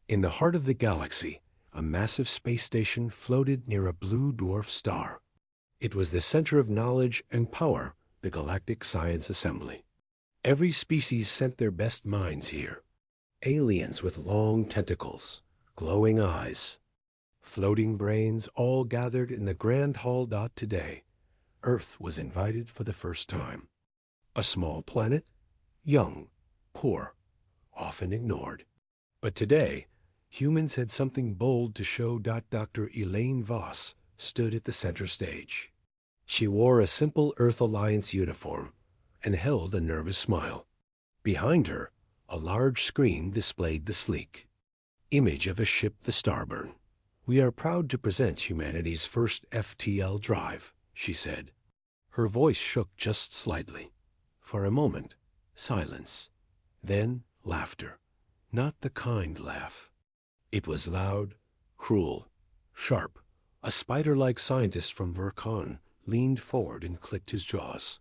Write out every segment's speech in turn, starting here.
In the heart of the galaxy, a massive space station floated near a blue dwarf star. It was the center of knowledge and power, the Galactic Science Assembly. Every species sent their best minds here. Aliens with long tentacles, glowing eyes, floating brains, all gathered in the grand hall. Today, Earth was invited for the first time. A small planet, young, poor, often ignored. But today, humans had something bold to show. Dr. Elaine Voss stood at the center stage. She wore a simple Earth Alliance uniform and held a nervous smile. Behind her, a large screen displayed the sleek image of a ship, the Starburn. "We are proud to present humanity's first FTL drive," she said. Her voice shook just slightly. For a moment, silence. Then laughter. Not the kind laugh. It was loud, cruel, sharp. A spider-like scientist from Vercon leaned forward and clicked his jaws.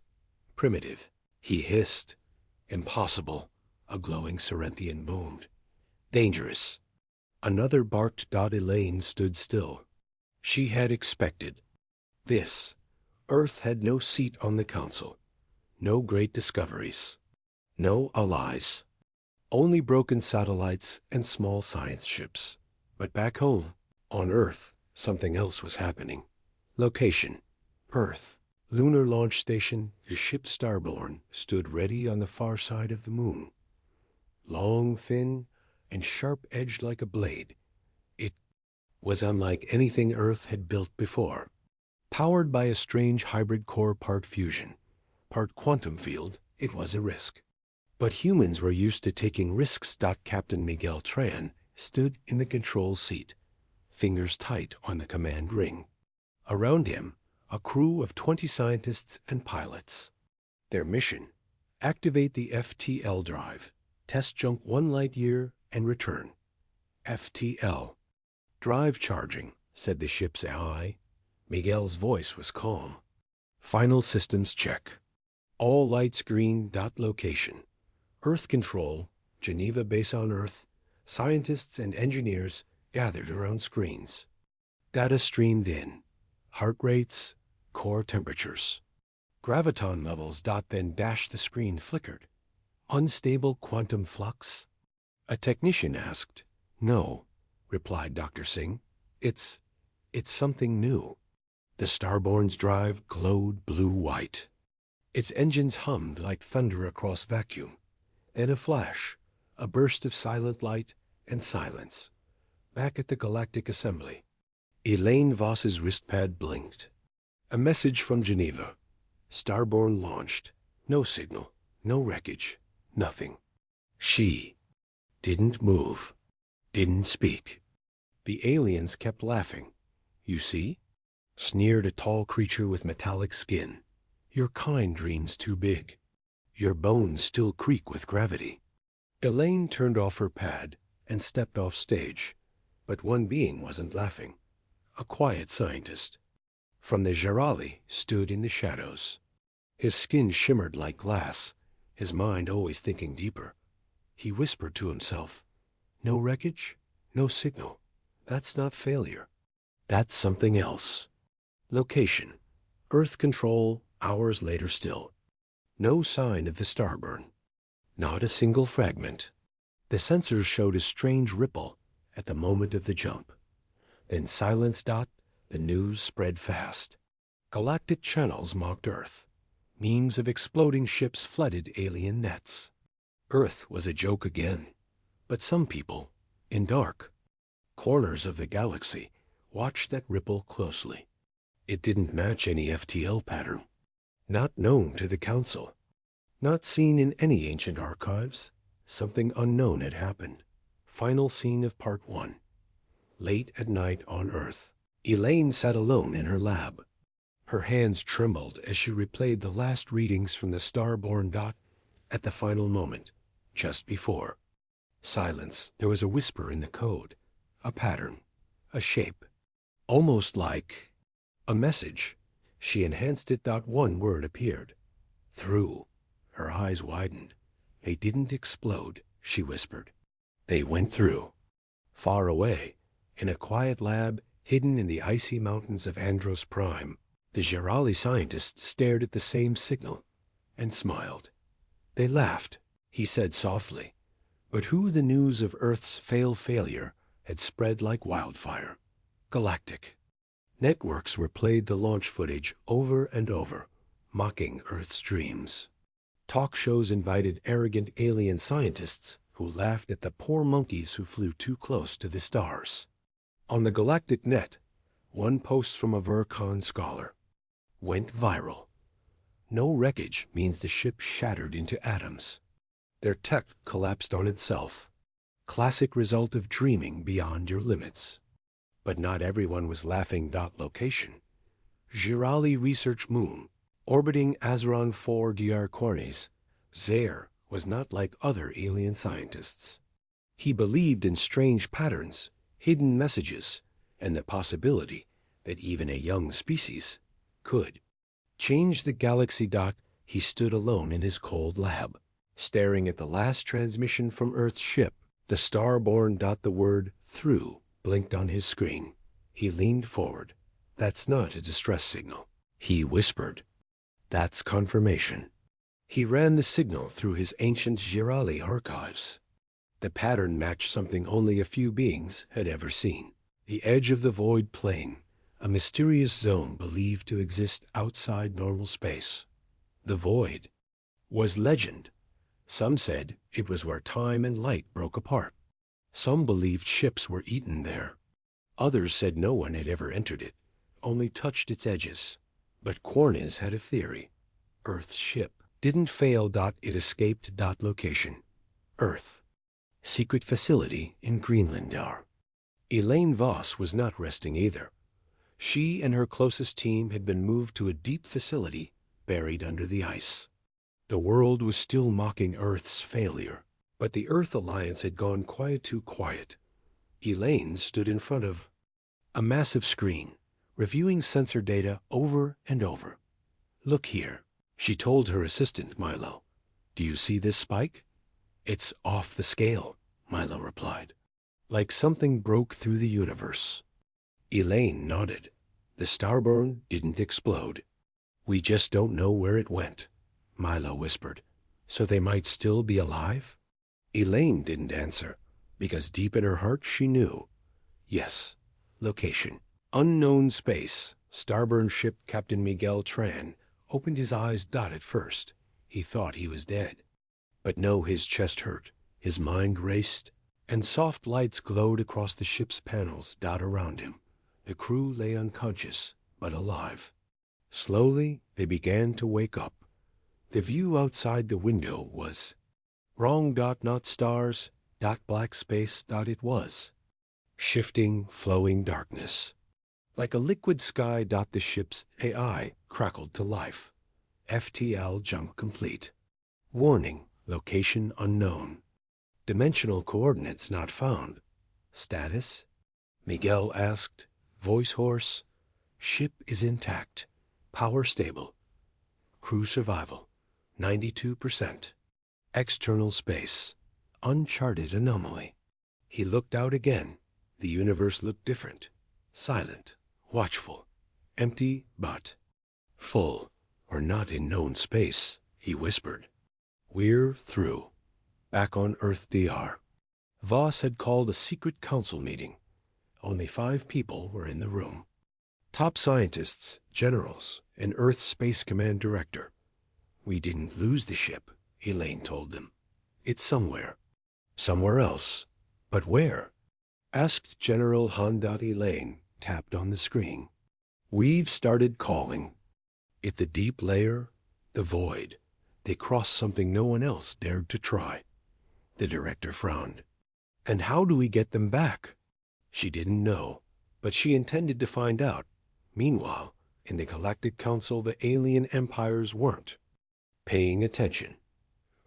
"Primitive," he hissed. "Impossible," a glowing Cerinthian boomed. "Dangerous." Another barked. Elaine stood still. She had expected this. Earth had no seat on the council. No great discoveries. No allies. Only broken satellites and small science ships. But back home, on Earth, something else was happening. Location: Earth. Lunar Launch Station. The ship Starborn stood ready on the far side of the moon. Long, thin, and sharp-edged like a blade. It was unlike anything Earth had built before. Powered by a strange hybrid core, part fusion, part quantum field, it was a risk. But humans were used to taking risks. Captain Miguel Tran stood in the control seat, fingers tight on the command ring. Around him, a crew of 20 scientists and pilots. Their mission: activate the FTL drive, test jump 1 light year, and return. FTL. "Drive charging," said the ship's AI. Miguel's voice was calm. "Final systems check. All lights green. Location: Earth Control, Geneva base on Earth. Scientists and engineers gathered around screens. Data streamed in. Heart rates, core temperatures, graviton levels. Then the screen flickered. Unstable quantum flux? A technician asked. "No," replied Dr. Singh. It's something new." The Starborn's drive glowed blue-white. Its engines hummed like thunder across vacuum. Then a flash, a burst of silent light and silence. Back at the Galactic Assembly, Elaine Voss's wristpad blinked. A message from Geneva. Starborn launched. No signal, no wreckage, nothing. She didn't move, didn't speak. The aliens kept laughing. "You see?" sneered a tall creature with metallic skin. "Your kind dreams too big. Your bones still creak with gravity." Elaine turned off her pad and stepped off stage. But one being wasn't laughing. A quiet scientist. From the Gerali stood in the shadows. His skin shimmered like glass, his mind always thinking deeper. He whispered to himself, "No wreckage, no signal. That's not failure. That's something else." Location: Earth Control, hours later still. No sign of the Starburn. Not a single fragment. The sensors showed a strange ripple at the moment of the jump. Then silence. The news spread fast. Galactic channels mocked Earth. Memes of exploding ships flooded alien nets. Earth was a joke again. But some people, in dark corners of the galaxy, watched that ripple closely. It didn't match any FTL pattern. Not known to the Council. Not seen in any ancient archives. Something unknown had happened. Final scene of Part 1. Late at night on Earth. Elaine sat alone in her lab. Her hands trembled as she replayed the last readings from the Starborn. At the final moment, just before. Silence. There was a whisper in the code. A pattern. A shape. Almost like a message. She enhanced it. One word appeared. Through. Her eyes widened. "They didn't explode," she whispered. "They went through." Far away, in a quiet lab hidden in the icy mountains of Andros Prime, the Jirali scientists stared at the same signal and smiled. They laughed, he said softly, but who the news of Earth's failure had spread like wildfire. Galactic. Networks replayed the launch footage over and over, mocking Earth's dreams. Talk shows invited arrogant alien scientists who laughed at the poor monkeys who flew too close to the stars. On the galactic net, one post from a Vercon scholar went viral. No wreckage means the ship shattered into atoms. Their tech collapsed on itself. Classic result of dreaming beyond your limits. But not everyone was laughing. Location. Jirali Research Moon, orbiting Azeron 4 Dr. Cornes. Zaire was not like other alien scientists. He believed in strange patterns, hidden messages, and the possibility that even a young species could change the galaxy. He stood alone in his cold lab, staring at the last transmission from Earth's ship. The starborn. The word through blinked on his screen. He leaned forward. That's not a distress signal, he whispered. That's confirmation. He ran the signal through his ancient Jirali archives. The pattern matched something only a few beings had ever seen. The edge of the void plane, a mysterious zone believed to exist outside normal space. The void was legend. Some said it was where time and light broke apart. Some believed ships were eaten there. Others said no one had ever entered it, only touched its edges. But Cornes had a theory. Earth's ship didn't fail. It escaped. Location. Earth. Secret facility in Greenland. Elaine Voss was not resting either. She and her closest team had been moved to a deep facility buried under the ice. The world was still mocking Earth's failure, but the Earth Alliance had gone too quiet. Elaine stood in front of a massive screen, reviewing sensor data over and over. Look here, she told her assistant Milo. Do you see this spike? It's off the scale, Milo replied. Like something broke through the universe. Elaine nodded. The starburn didn't explode. We just don't know where it went, Milo whispered. So they might still be alive? Elaine didn't answer, because deep in her heart she knew. Yes. Location. Unknown space. Starburn ship Captain Miguel Tran opened his eyes. At first, he thought he was dead. But no, his chest hurt, his mind raced, and soft lights glowed across the ship's panels. Around him. The crew lay unconscious, but alive. Slowly, they began to wake up. The view outside the window was wrong. Not stars. Black space. It was shifting, flowing darkness. Like a liquid sky. The ship's AI crackled to life. FTL jump complete. Warning, location unknown. Dimensional coordinates not found. Status? Miguel asked, voice hoarse. Ship is intact. Power stable. Crew survival, 92%. External space. Uncharted anomaly. He looked out again. The universe looked different. Silent, watchful, empty but full. We're not in known space, he whispered. We're through. Back on Earth Dr. Voss had called a secret council meeting. Only 5 people were in the room. Top scientists, generals, and Earth Space Command Director. We didn't lose the ship, Elaine told them. It's somewhere. Somewhere else. But where? Asked General Han. Elaine tapped on the screen. We've started calling. At the deep layer, the void. They crossed something no one else dared to try. The director frowned. And how do we get them back? She didn't know, but she intended to find out. Meanwhile, in the Galactic Council, the alien empires weren't paying attention.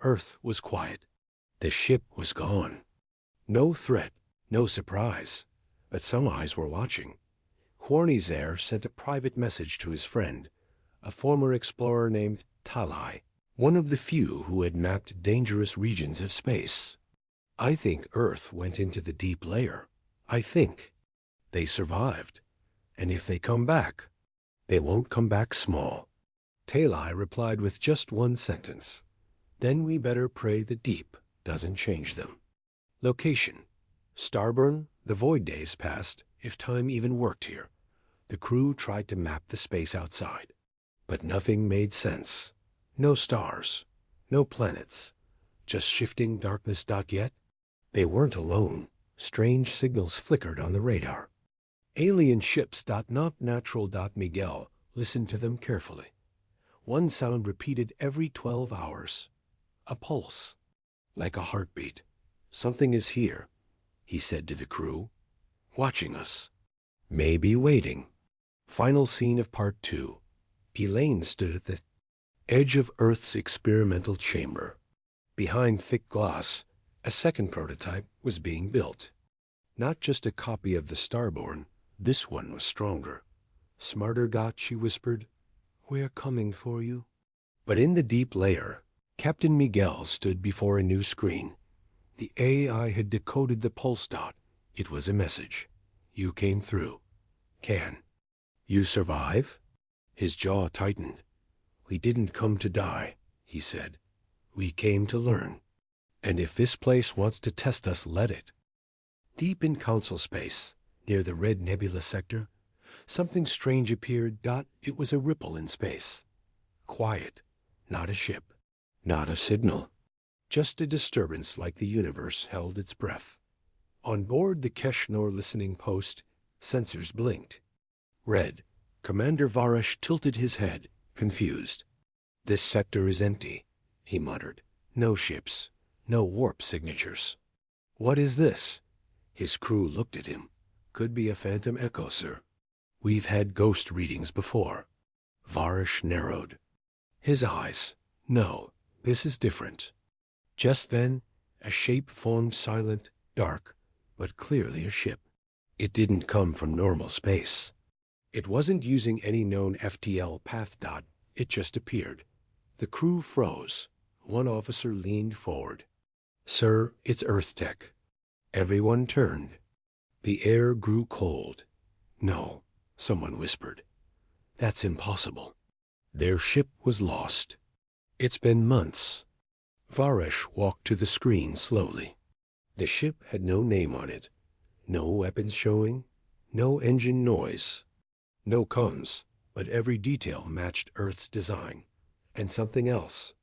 Earth was quiet. The ship was gone. No threat, no surprise, but some eyes were watching. Cornizaire sent a private message to his friend, a former explorer named Talai, one of the few who had mapped dangerous regions of space. I think Earth went into the deep layer, I think they survived. And if they come back, they won't come back small. Talai replied with just one sentence. Then we better pray the deep doesn't change them. Location: Starburn, the void days passed, if time even worked here. The crew tried to map the space outside, but nothing made sense. No stars, no planets, just shifting darkness. Yet, they weren't alone. Strange signals flickered on the radar. Alien ships. Not natural. Miguel listened to them carefully. One sound repeated every 12 hours. A pulse, like a heartbeat. Something is here, he said to the crew, watching us. Maybe waiting. Final scene of part 2. Elaine stood at the edge of Earth's experimental chamber. Behind thick glass, a second prototype was being built. Not just a copy of the Starborn, this one was stronger. Smarter. She whispered, "We're coming for you." But in the deep layer, Captain Miguel stood before a new screen. The AI had decoded the pulse. It was a message. You came through. Can you survive? His jaw tightened. We didn't come to die, he said. We came to learn. And if this place wants to test us, let it. Deep in council space, near the red nebula sector, something strange appeared. It was a ripple in space. Quiet. Not a ship. Not a signal. Just a disturbance like the universe held its breath. On board the Keshnor listening post, sensors blinked. Red. Commander Varesh tilted his head, confused. This sector is empty, he muttered. No ships. No warp signatures. What is this? His crew looked at him. Could be a phantom echo, sir. We've had ghost readings before. Varesh narrowed his eyes. No, this is different. Just then, a shape formed, silent, dark, but clearly a ship. It didn't come from normal space. It wasn't using any known FTL path. It just appeared. The crew froze. One officer leaned forward. Sir, it's Earth Tech. Everyone turned. The air grew cold. No, someone whispered. That's impossible. Their ship was lost. It's been months. Varesh walked to the screen slowly. The ship had no name on it. No weapons showing. No engine noise. No comms, but every detail matched Earth's design. And something else.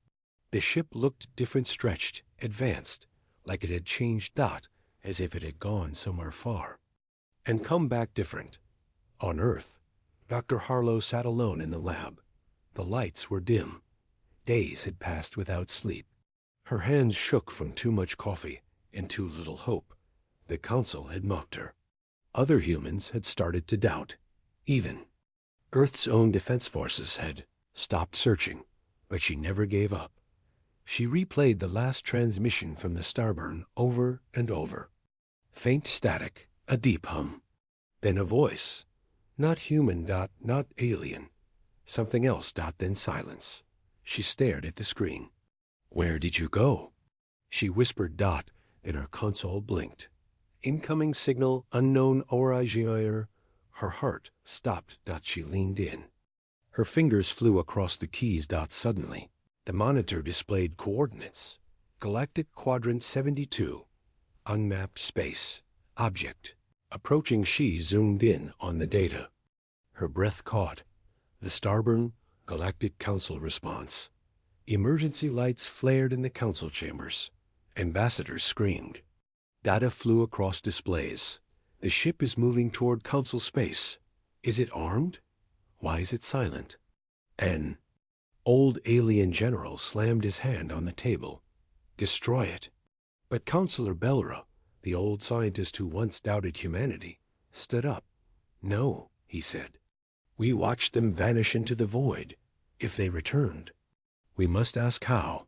The ship looked different, stretched, advanced, like it had changed. As if it had gone somewhere far. And come back different. On Earth, Dr. Harlow sat alone in the lab. The lights were dim. Days had passed without sleep. Her hands shook from too much coffee and too little hope. The council had mocked her. Other humans had started to doubt. Even Earth's own defense forces had stopped searching, but she never gave up. She replayed the last transmission from the Starburn over and over. Faint static, a deep hum. Then a voice. Not human. Not alien. Something else. Then silence. She stared at the screen. Where did you go? She whispered. Then her console blinked. Incoming signal unknown originaire. Her heart stopped. She leaned in. Her fingers flew across the keys. Suddenly, the monitor displayed coordinates. Galactic Quadrant 72. Unmapped space. Object. Approaching. She zoomed in on the data. Her breath caught. The Starburn Galactic Council response. Emergency lights flared in the council chambers. Ambassadors screamed. Data flew across displays. The ship is moving toward council space. Is it armed? Why is it silent? An old alien general slammed his hand on the table. Destroy it. But Counselor Belra, the old scientist who once doubted humanity, stood up. No, he said. We watched them vanish into the void. If they returned, we must ask how.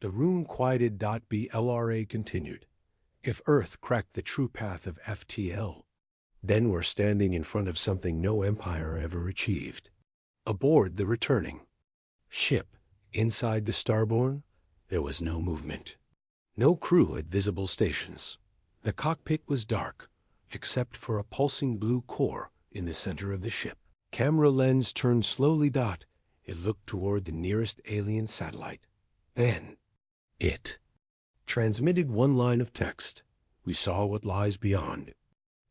The room quieted. BLRA continued. If Earth cracked the true path of FTL, then we're standing in front of something no empire ever achieved. Aboard the returning ship, inside the Starborn, there was no movement. No crew at visible stations. The cockpit was dark, except for a pulsing blue core in the center of the ship. Camera lens turned slowly. It looked toward the nearest alien satellite. Then, it transmitted one line of text. We saw what lies beyond.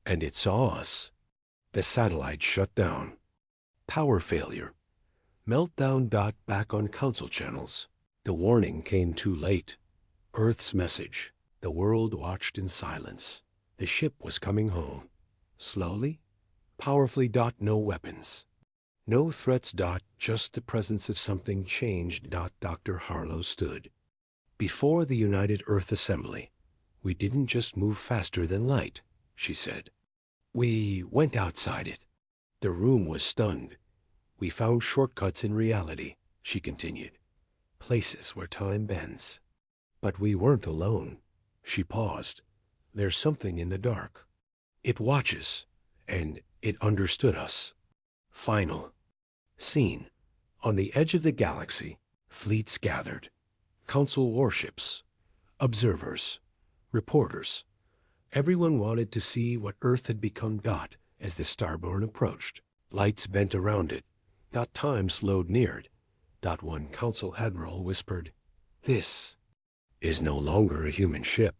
And it saw us. The satellite shut down. Power failure. Meltdown. Back on council channels. The warning came too late. Earth's message. The world watched in silence. The ship was coming home. Slowly, powerfully. No weapons. No threats. Just the presence of something changed. Dr. Harlow stood before the United Earth Assembly. We didn't just move faster than light, she said. We went outside it. The room was stunned. We found shortcuts in reality, she continued. Places where time bends. But we weren't alone. She paused. There's something in the dark. It watches, and it understood us. Final scene. On the edge of the galaxy, fleets gathered. Council warships, observers, reporters. Everyone wanted to see what Earth had become. As the starborn approached, lights bent around it. Time slowed near it. One council admiral whispered, "This is no longer a human ship."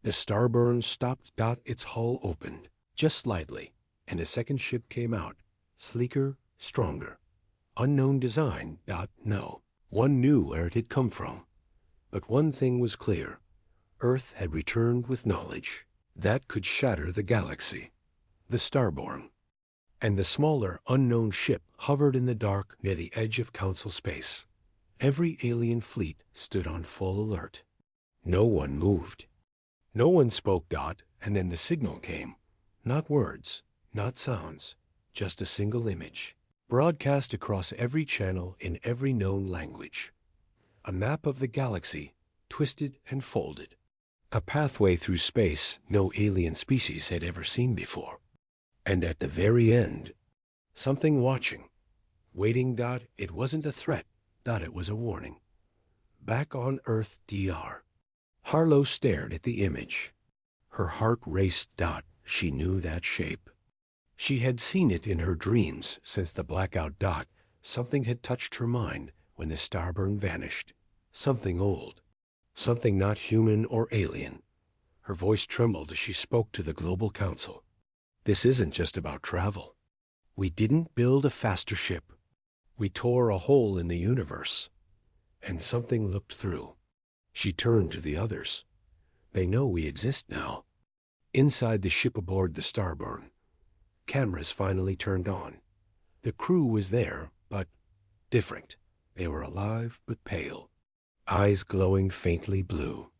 The starborn stopped. Its hull opened, just slightly, and a second ship came out, sleeker, stronger. Unknown design. No one knew where it had come from. But one thing was clear. Earth had returned with knowledge that could shatter the galaxy. The starborn. And the smaller, unknown ship hovered in the dark near the edge of council space. Every alien fleet stood on full alert. No one moved. No one spoke. And then the signal came. Not words, not sounds, just a single image, broadcast across every channel in every known language. A map of the galaxy, twisted and folded. A pathway through space no alien species had ever seen before. And at the very end, something watching, waiting. It wasn't a threat. It was a warning. Back on Earth, Dr. Harlow stared at the image. Her heart raced. She knew that shape. She had seen it in her dreams since the blackout. Something had touched her mind when the starburn vanished. Something old. Something not human or alien. Her voice trembled as she spoke to the Global Council. This isn't just about travel. We didn't build a faster ship. We tore a hole in the universe. And something looked through. She turned to the others. They know we exist now. Inside the ship aboard the starburn, cameras finally turned on. The crew was there, but different. They were alive but pale. Eyes glowing faintly blue.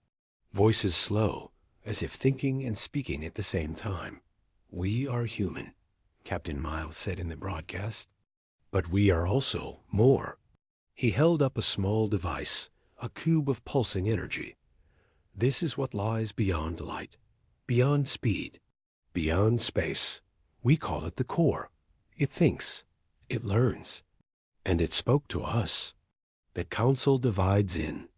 Voices slow, as if thinking and speaking at the same time. "We are human," Captain Miles said in the broadcast. "But we are also more." He held up a small device, a cube of pulsing energy. "This is what lies beyond light, beyond speed, beyond space. We call it the core. It thinks, it learns, and it spoke to us." The council divides in.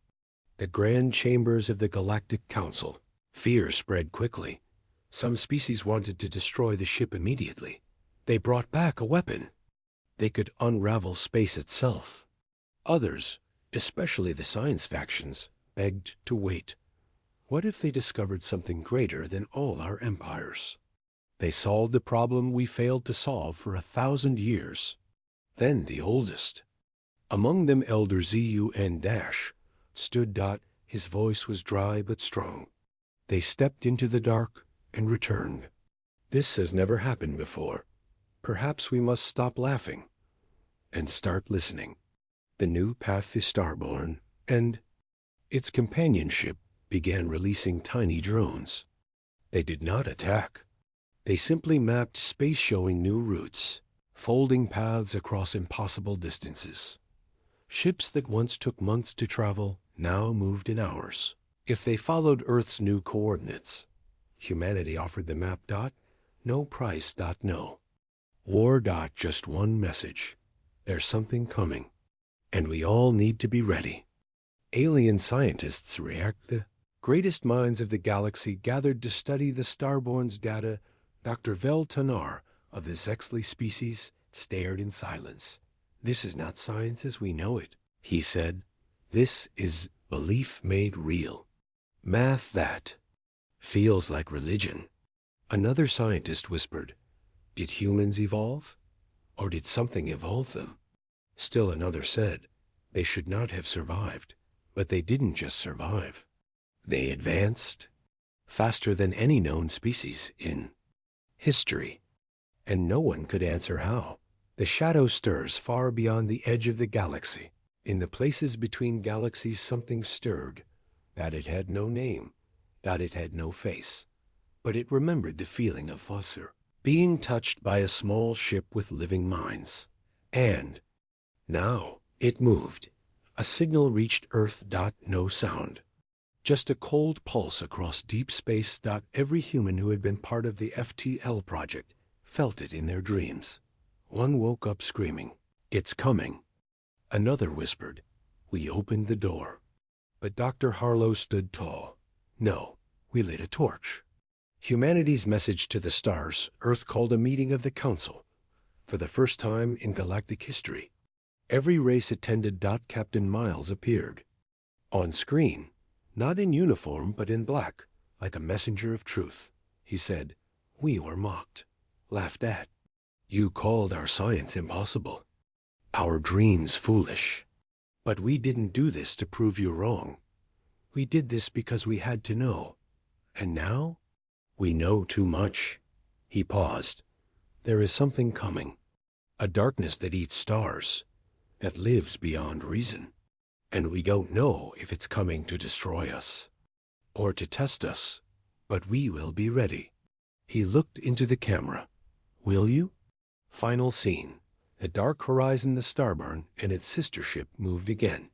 The grand chambers of the Galactic Council. Fear spread quickly. Some species wanted to destroy the ship immediately. They brought back a weapon. They could unravel space itself. Others, especially the science factions, begged to wait. What if they discovered something greater than all our empires? They solved the problem we failed to solve for 1,000 years. Then the oldest. Among them Elder ZUN- stood. His voice was dry but strong. They stepped into the dark and returned. "This has never happened before. Perhaps we must stop laughing and start listening." The new path is starborn, and its companionship began releasing tiny drones. They did not attack. They simply mapped space, showing new routes, folding paths across impossible distances. Ships that once took months to travel now moved in hours. If they followed Earth's new coordinates, humanity offered the map. No price. No war. Just one message. There's something coming, and we all need to be ready. Alien scientists react. The greatest minds of the galaxy gathered to study the starborn's data, Dr. Vel Tanar of the Zexley species stared in silence. "This is not science as we know it," he said. "This is belief made real. Math that feels like religion." Another scientist whispered, "Did humans evolve? Or did something evolve them?" Still another said, "They should not have survived." But they didn't just survive. They advanced faster than any known species in history. And no one could answer how. The shadow stirs far beyond the edge of the galaxy. In the places between galaxies something stirred, that it had no name, that it had no face. But it remembered the feeling of Wasser, being touched by a small ship with living minds. And now it moved. A signal reached Earth. No sound. Just a cold pulse across deep space. Every human who had been part of the FTL project felt it in their dreams. One woke up screaming, "It's coming." Another whispered, "We opened the door." But Dr. Harlow stood tall. "No, we lit a torch." Humanity's message to the stars. Earth called a meeting of the Council. For the first time in galactic history, every race attended. Captain Miles appeared. On screen, not in uniform but in black, like a messenger of truth. He said, "We were mocked, laughed at. You called our science impossible, our dreams foolish. But we didn't do this to prove you wrong. We did this because we had to know. And now we know too much." He paused. "There is something coming, a darkness that eats stars, that lives beyond reason. And we don't know if it's coming to destroy us or to test us, but we will be ready." He looked into the camera. "Will you?" Final scene. The dark horizon, the starburn, and its sister ship moved again.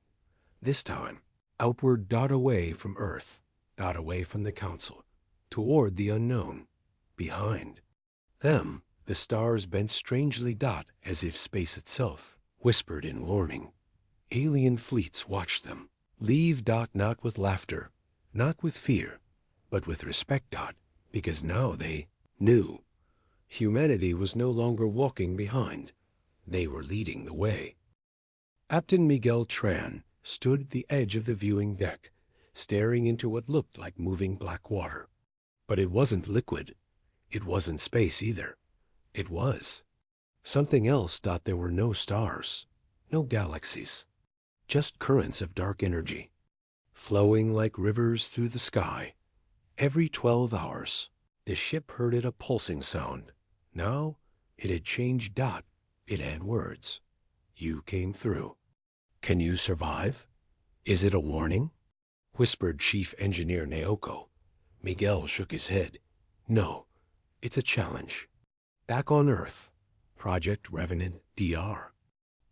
This time, outward. Away from Earth. Away from the Council. Toward the unknown. Behind them, the stars bent strangely. As if space itself whispered in warning. Alien fleets watched them. Leave. Not with laughter, not with fear, but with respect. Because now they knew. Humanity was no longer walking behind. They were leading the way. Captain Miguel Tran stood at the edge of the viewing deck, staring into what looked like moving black water. But it wasn't liquid. It wasn't space either. It was something else. There were no stars, no galaxies, just currents of dark energy, flowing like rivers through the sky. Every 12 hours, the ship heard it, a pulsing sound. Now it had changed. It had words. "You came through. Can you survive? Is it a warning?" whispered Chief Engineer Naoko. Miguel shook his head. "No, it's a challenge." Back on Earth, Project Revenant DR.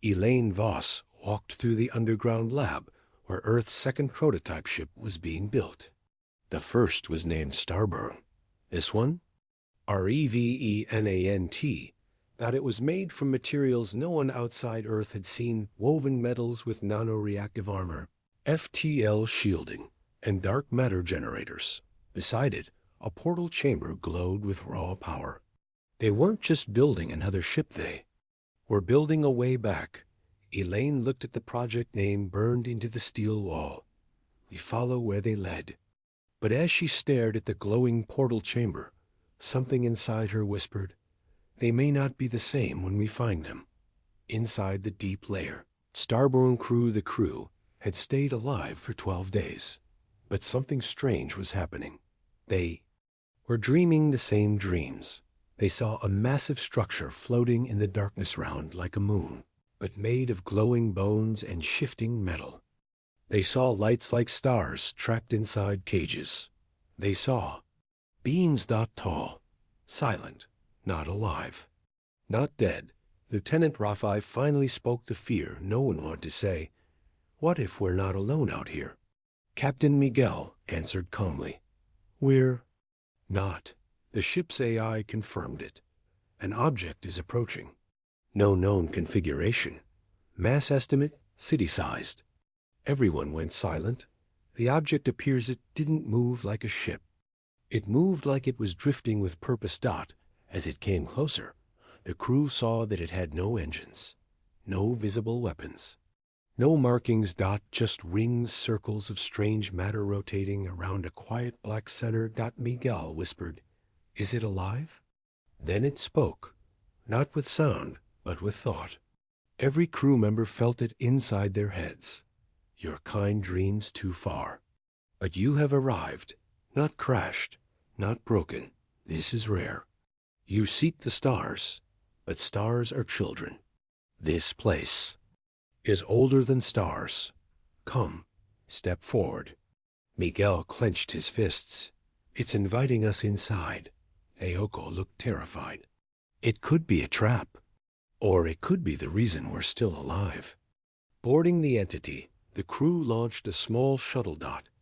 Elaine Voss walked through the underground lab where Earth's second prototype ship was being built. The first was named Starburn. This one? Revenant. That it was made from materials no one outside Earth had seen, woven metals with nanoreactive armor, FTL shielding, and dark matter generators. Beside it, a portal chamber glowed with raw power. They weren't just building another ship, they were building a way back. Elaine looked at the project name burned into the steel wall. "We follow where they led." But as she stared at the glowing portal chamber, something inside her whispered, "They may not be the same when we find them." Inside the deep layer, Starborn crew, the crew, had stayed alive for 12 days. But something strange was happening. They were dreaming the same dreams. They saw a massive structure floating in the darkness round like a moon, but made of glowing bones and shifting metal. They saw lights like stars trapped inside cages. They saw beings tall, silent, not alive, not dead. Lieutenant Rafai finally spoke the fear no one wanted to say. "What if we're not alone out here?" Captain Miguel answered calmly, "We're not." The ship's AI confirmed it. An object is approaching. No known configuration. Mass estimate, city-sized. Everyone went silent. The object appears it didn't move like a ship. It moved like it was drifting with purpose. As it came closer, the crew saw that it had no engines, no visible weapons, no markings. Just rings, circles of strange matter rotating around a quiet black center. Miguel whispered, "Is it alive?" Then it spoke, not with sound, but with thought. Every crew member felt it inside their heads. Your kind dreams too far. But you have arrived, not crashed, not broken. This is rare. You seek the stars, but stars are children. This place is older than stars. Come, step forward. Miguel clenched his fists. It's inviting us inside. Ayoko looked terrified. It could be a trap, or it could be the reason we're still alive. Boarding the entity, the crew launched a small shuttle.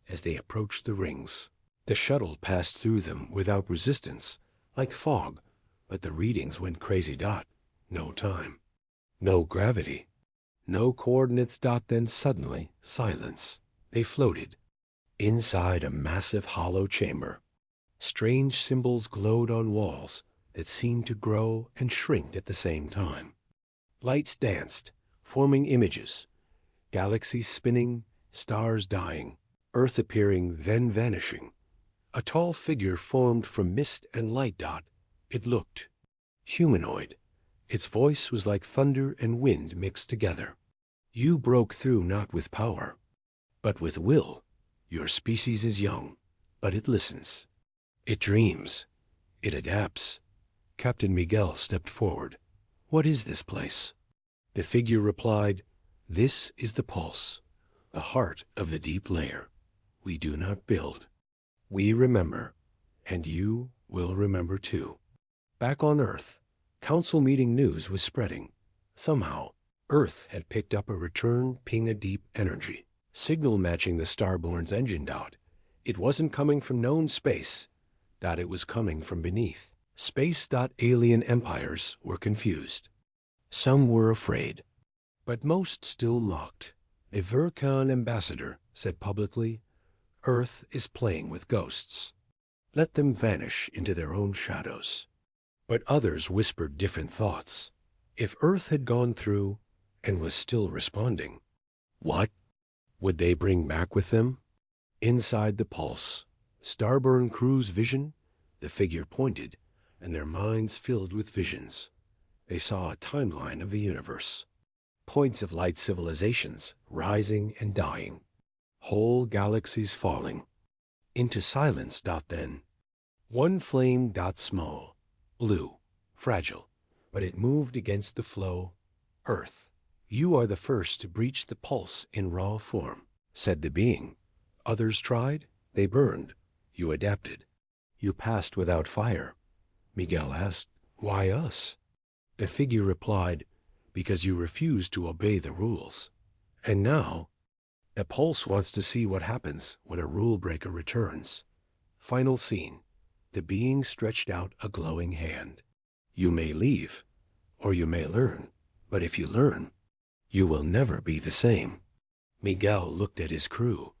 As they approached the rings, the shuttle passed through them without resistance, like fog, but the readings went crazy. No time, no gravity, no coordinates. Then suddenly, silence. They floated inside a massive hollow chamber. Strange symbols glowed on walls that seemed to grow and shrink at the same time. Lights danced, forming images. Galaxies spinning, stars dying, Earth appearing, then vanishing. A tall figure formed from mist and light. It looked humanoid. Its voice was like thunder and wind mixed together. You broke through not with power, but with will. Your species is young, but it listens. It dreams. It adapts. Captain Miguel stepped forward. What is this place? The figure replied, This is the pulse, the heart of the deep layer. We do not build. We remember, and you will remember too. Back on Earth, council meeting news was spreading. Somehow, Earth had picked up a return ping of deep energy, signal matching the Starborn's engine. It wasn't coming from known space. It was coming from beneath. Space. Alien empires were confused. Some were afraid, but most still mocked. A Vulcan ambassador said publicly, Earth is playing with ghosts. Let them vanish into their own shadows. But others whispered different thoughts. If Earth had gone through and was still responding, what would they bring back with them? Inside the pulse, Starburn crew's vision, the figure pointed, and their minds filled with visions. They saw a timeline of the universe. Points of light civilizations rising and dying. Whole galaxies falling. Into silence. Then. One flame. Small. Blue. Fragile. But it moved against the flow. Earth, you are the first to breach the pulse in raw form, said the being. Others tried. They burned. You adapted. You passed without fire. Miguel asked, Why us? The figure replied, Because you refused to obey the rules. And now, the pulse wants to see what happens when a rule breaker returns. Final scene. The being stretched out a glowing hand. You may leave, or you may learn, but if you learn, you will never be the same. Miguel looked at his crew.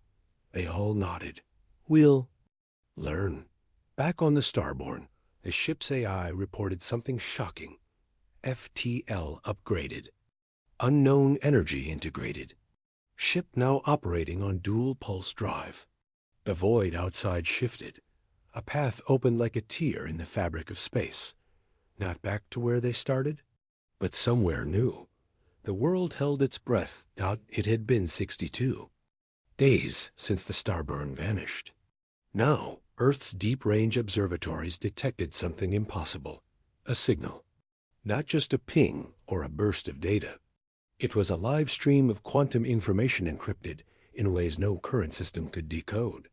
They all nodded. We'll learn. Back on the Starborn, the ship's AI reported something shocking. FTL upgraded. Unknown energy integrated. Ship now operating on dual pulse drive. The void outside shifted. A path opened like a tear in the fabric of space. Not back to where they started, but somewhere new. The world held its breath. It had been 62 days since the Starburn vanished. Now, Earth's deep-range observatories detected something impossible. A signal. Not just a ping or a burst of data. It was a live stream of quantum information encrypted in ways no current system could decode.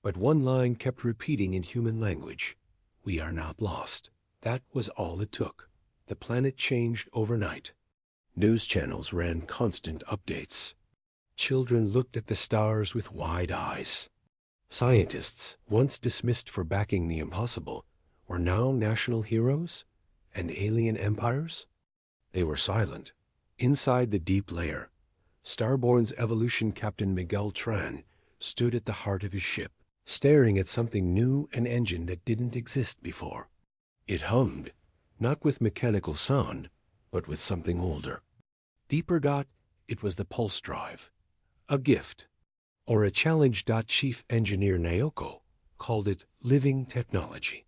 But one line kept repeating in human language. We are not lost. That was all it took. The planet changed overnight. News channels ran constant updates. Children looked at the stars with wide eyes. Scientists, once dismissed for backing the impossible, were now national heroes? And alien empires? They were silent. Inside the deep layer, Starborn's evolution captain Miguel Tran stood at the heart of his ship, staring at something new, an engine that didn't exist before. It hummed, not with mechanical sound, but with something older. Deeper. It was the pulse drive, a gift, or a challenge. Chief Engineer Naoko called it living technology.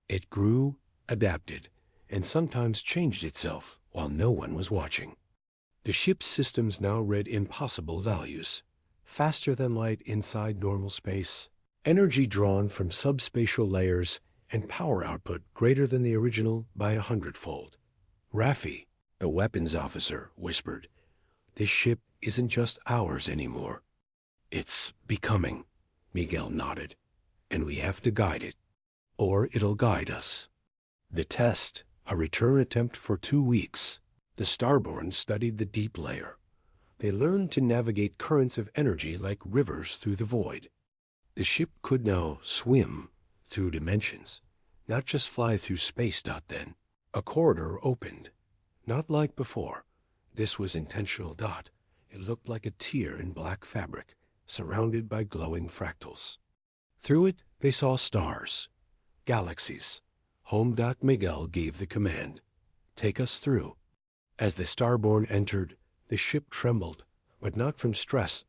It grew, adapted, and sometimes changed itself while no one was watching. The ship's systems now read impossible values, faster than light inside normal space, energy drawn from subspatial layers, and power output greater than the original by 100-fold. Raffi, the weapons officer, whispered, "This ship isn't just ours anymore. It's becoming." Miguel nodded. "And we have to guide it, or it'll guide us." The test, a return attempt for 2 weeks. The Starborn studied the deep layer. They learned to navigate currents of energy like rivers through the void. The ship could now swim through dimensions, not just fly through space. Then a corridor opened, not like before. This was intentional. It looked like a tier in black fabric, surrounded by glowing fractals. Through it, they saw stars, galaxies. Home. Miguel gave the command, "Take us through." As the Starborn entered, the ship trembled, but not from stress.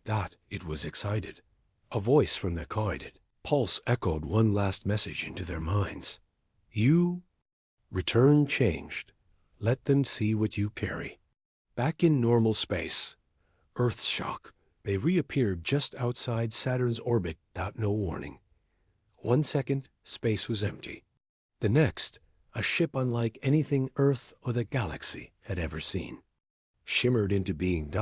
It was excited. A voice from the cockpit pulse echoed one last message into their minds. "You return changed. Let them see what you carry." Back in normal space, Earth's shock, they reappeared just outside Saturn's orbit. No warning. 1 second, space was empty. The next, a ship unlike anything Earth or the galaxy had ever seen. Shimmered into being.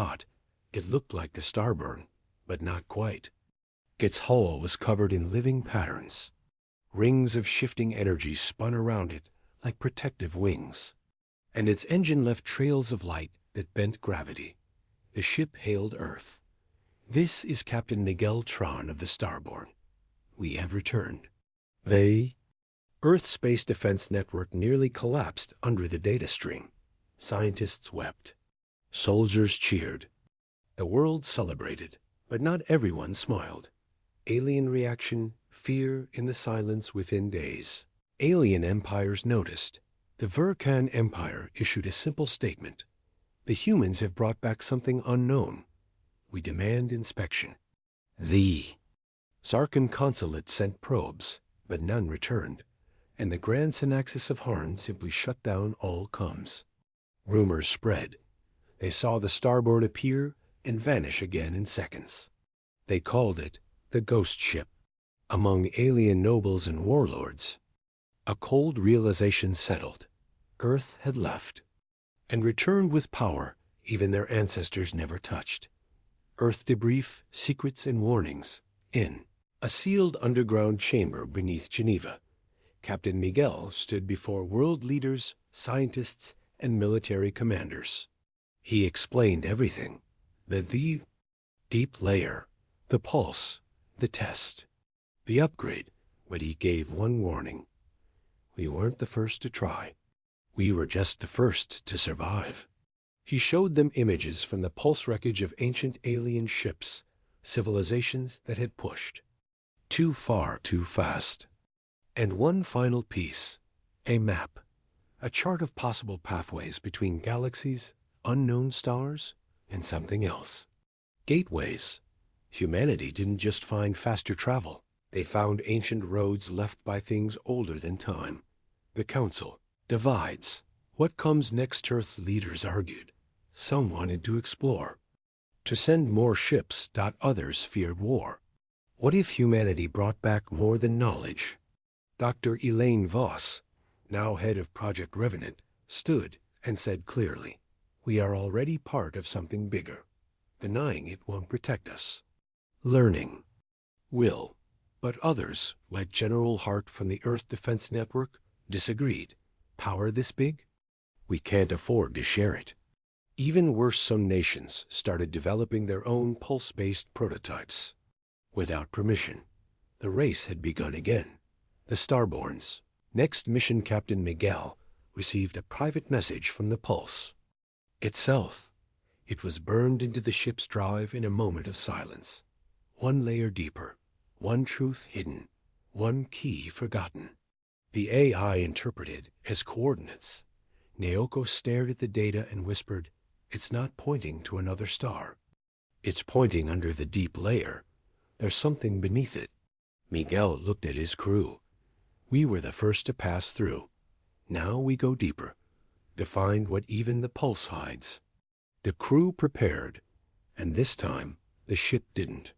It looked like the Starborn, but not quite. Its hull was covered in living patterns. Rings of shifting energy spun around it like protective wings, and its engine left trails of light that bent gravity. The ship hailed Earth. "This is Captain Miguel Tron of the Starborn. We have returned." Earth's Space Defense Network nearly collapsed under the data stream. Scientists wept. Soldiers cheered. The world celebrated, but not everyone smiled. Alien reaction, fear in the silence within days. Alien empires noticed. The Vulcan Empire issued a simple statement. "The humans have brought back something unknown. We demand inspection." The Sarkin consulate sent probes, but none returned, and the Grand Synaxis of Harn simply shut down all comms. Rumors spread. They saw the Starboard appear and vanish again in seconds. They called it the Ghost Ship. Among alien nobles and warlords, a cold realization settled. Earth had left, and returned with power even their ancestors never touched. Earth debrief, secrets and warnings. In a sealed underground chamber beneath Geneva, Captain Miguel stood before world leaders, scientists, and military commanders. He explained everything. The deep layer, the pulse, the test, the upgrade, but he gave one warning. We weren't the first to try. We were just the first to survive. He showed them images from the pulse wreckage of ancient alien ships, civilizations that had pushed too far too fast. And one final piece, a map, a chart of possible pathways between galaxies, unknown stars, and something else. Gateways. Humanity didn't just find faster travel. They found ancient roads left by things older than time. The Council. Divides. What comes next? Earth's leaders argued. Some wanted to explore, to send more ships. Others feared war. What if humanity brought back more than knowledge? Dr. Elaine Voss, now head of Project Revenant, stood and said clearly, "We are already part of something bigger. Denying it won't protect us." Learning will, but others, like General Hart from the Earth Defense Network, disagreed. Power this big? We can't afford to share it. Even worse, some nations started developing their own pulse-based prototypes. Without permission, the race had begun again. The Starborns. Next mission, Captain Miguel received a private message from the pulse itself. It was burned into the ship's drive in a moment of silence. One layer deeper, one truth hidden, one key forgotten. The AI interpreted as coordinates. Naoko stared at the data and whispered, "It's not pointing to another star. It's pointing under the deep layer. There's something beneath it." Miguel looked at his crew. "We were the first to pass through. Now we go deeper, to find what even the pulse hides." The crew prepared, and this time the ship didn't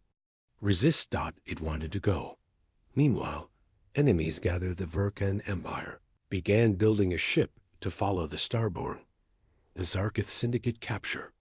resist. It wanted to go. Meanwhile, enemies gathered. The Verkan Empire began building a ship to follow the Starborn. The Zarkith Syndicate capture.